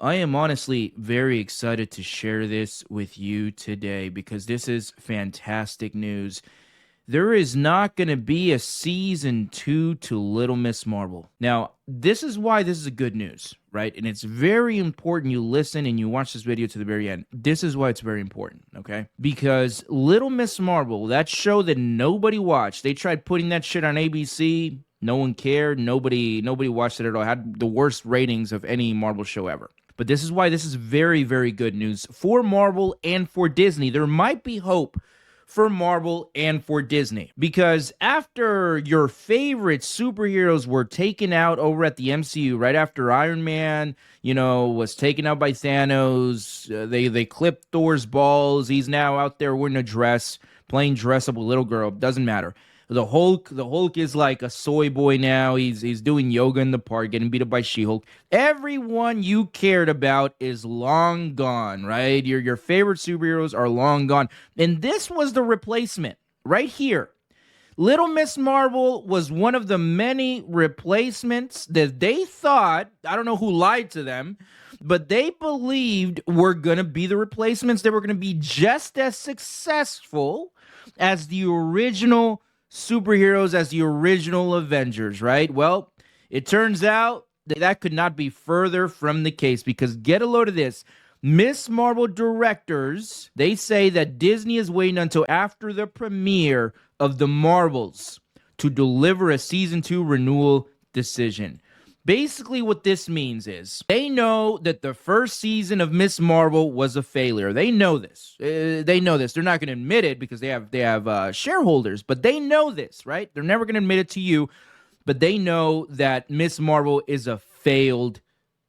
I am honestly very excited to share this with you today because this is fantastic news. There is not going to be a season two to Little Miss Marvel. Now, this is why this is a good news, right? And it's very important you listen and you watch this video to the very end. This is why it's very important, okay? Because Little Miss Marvel, that show that nobody watched, they tried putting that shit on ABC. No one cared. Nobody watched it at all. It had the worst ratings of any Marvel show ever. But this is why this is very, very good news for Marvel and for Disney. There might be hope for Marvel and for Disney. Because after your favorite superheroes were taken out over at the MCU, right after Iron Man, was taken out by Thanos, they clipped Thor's balls. He's now out there wearing a dress, playing dress up a little girl. Doesn't matter. The Hulk is like a soy boy now. He's doing yoga in the park, getting beat up by She-Hulk. Everyone you cared about is long gone, right? Your favorite superheroes are long gone. And this was the replacement right here. Little Miss Marvel was one of the many replacements that they thought, I don't know who lied to them, but they believed were going to be the replacements. They were going to be just as successful as the original superheroes, as the original Avengers, right? Well, it turns out that could not be further from the case because get a load of this. Miss Marvel directors, they say that Disney is waiting until after the premiere of The Marvels to deliver a season 2 renewal decision. Basically, what this means is they know that the first season of Miss Marvel was a failure. They know this. They know this. They're not going to admit it because they have shareholders, but they know this, right? They're never going to admit it to you, but they know that Miss Marvel is a failed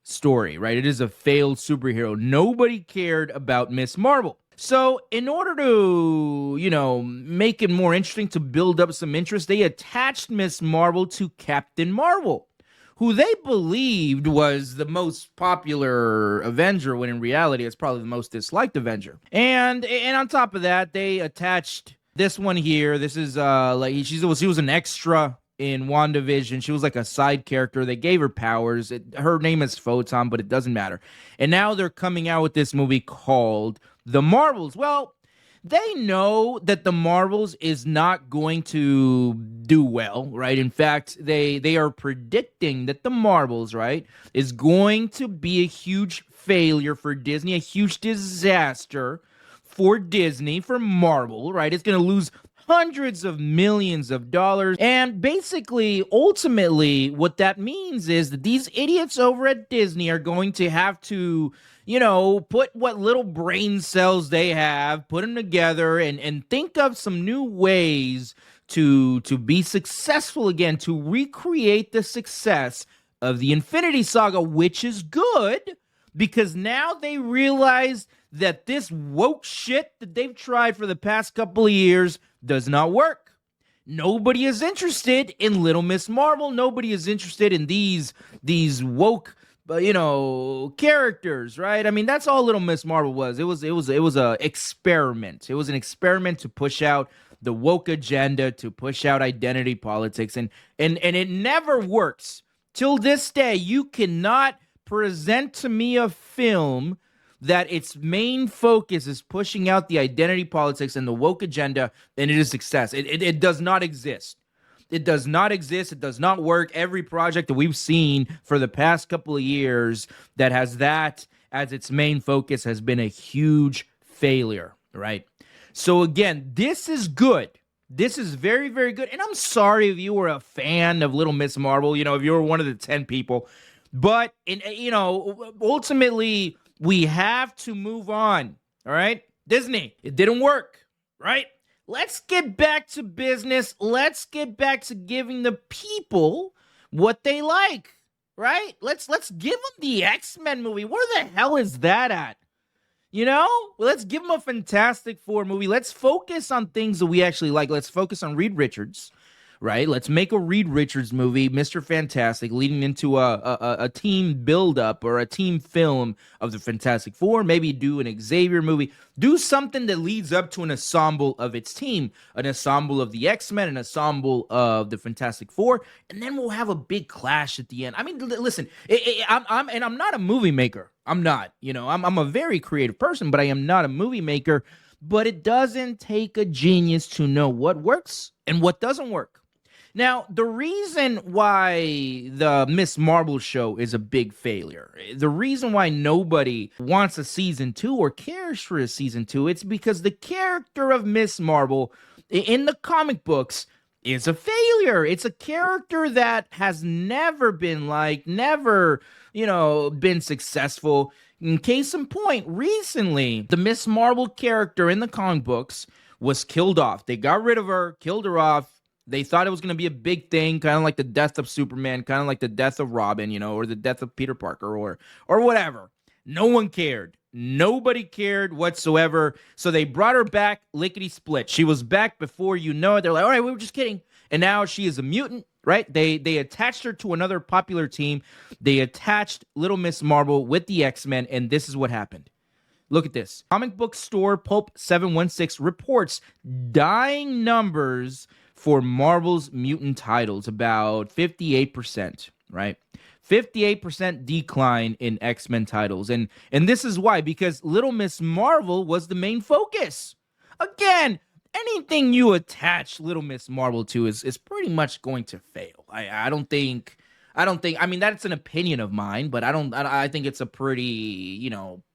story, right? It is a failed superhero. Nobody cared about Miss Marvel. So, in order to, make it more interesting, to build up some interest, they attached Miss Marvel to Captain Marvel, who they believed was the most popular Avenger, when in reality it's probably the most disliked Avenger. And on top of that, they attached this one here. This is she was an extra in WandaVision. She was like a side character. They gave her powers. Her name is Photon, but it doesn't matter. And now they're coming out with this movie called The Marvels. Well, they know that The Marvels is not going to do well, right? In fact, they are predicting that The Marvels, right, is going to be a huge failure for Disney, a huge disaster for Disney, for Marvel, right? It's going to lose hundreds of millions of dollars. And basically, ultimately, what that means is that these idiots over at Disney are going to have to, put what little brain cells they have, put them together and think of some new ways to be successful again, to recreate the success of the Infinity Saga, which is good because now they realize that this woke shit that they've tried for the past couple of years does not work. Nobody is interested in Little Miss Marvel. Nobody is interested in these woke, characters, right? I mean, that's all Little Miss Marvel was. It was a experiment. It was an experiment to push out the woke agenda, to push out identity politics, and it never works. Till this day, you cannot present to me a film that its main focus is pushing out the identity politics and the woke agenda, and it is success. It does not exist. It does not exist. It does not work. Every project that we've seen for the past couple of years that has that as its main focus has been a huge failure, right? So again, this is good. This is very, very good. And I'm sorry if you were a fan of Little Miss Marvel, if you were one of the 10 people. But, ultimately, we have to move on, all right? Disney, it didn't work, right? Let's get back to business. Let's get back to giving the people what they like, right? Let's give them the X-Men movie. Where the hell is that at? Let's give them a Fantastic Four movie. Let's focus on things that we actually like. Let's focus on Reed Richards. right? Let's make a Reed Richards movie, Mr. Fantastic, leading into a team buildup or a team film of the Fantastic Four. Maybe do an Xavier movie. Do something that leads up to an ensemble of its team, an ensemble of the X-Men, an ensemble of the Fantastic Four, and then we'll have a big clash at the end. I mean, listen, I'm not a movie maker. I'm not, I'm a very creative person, but I am not a movie maker. But it doesn't take a genius to know what works and what doesn't work. Now, the reason why the Miss Marvel show is a big failure, the reason why nobody wants a season 2 or cares for a season 2, it's because the character of Miss Marvel in the comic books is a failure. It's a character that has never been been successful. In case in point, recently, the Miss Marvel character in the comic books was killed off. They got rid of her, killed her off. They thought it was going to be a big thing, kind of like the death of Superman, kind of like the death of Robin, or the death of Peter Parker or whatever. No one cared. Nobody cared whatsoever. So they brought her back lickety split. She was back before you know it. They're like, all right, we were just kidding. And now she is a mutant, right? They attached her to another popular team. They attached Little Miss Marvel with the X-Men, and this is what happened. Look at this. Comic book store Pulp 716 reports dying numbers for Marvel's mutant titles, about 58%, right? 58% decline in X-Men titles. And this is why, because Little Miss Marvel was the main focus. Again, anything you attach Little Miss Marvel to is pretty much going to fail. I don't think, I mean, that's an opinion of mine, but I think it's a pretty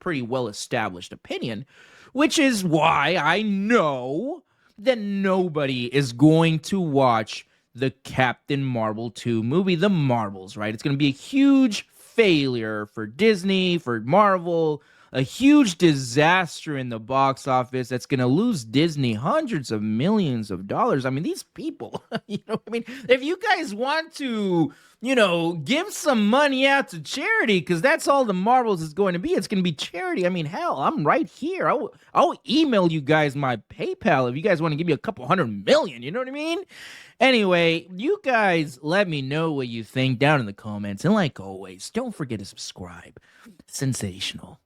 well established opinion, which is why I know that nobody is going to watch the Captain Marvel 2 movie, The Marvels, right? It's going to be a huge failure for Disney, for Marvel, a huge disaster in the box office that's going to lose Disney hundreds of millions of dollars. I mean, these people, if you guys want to, give some money out to charity, because that's all the Marvels is going to be. It's going to be charity. I mean, hell, I'm right here. I'll email you guys my PayPal if you guys want to give me a couple $100 million. You know what I mean? Anyway, you guys let me know what you think down in the comments. And like always, don't forget to subscribe. Sensational.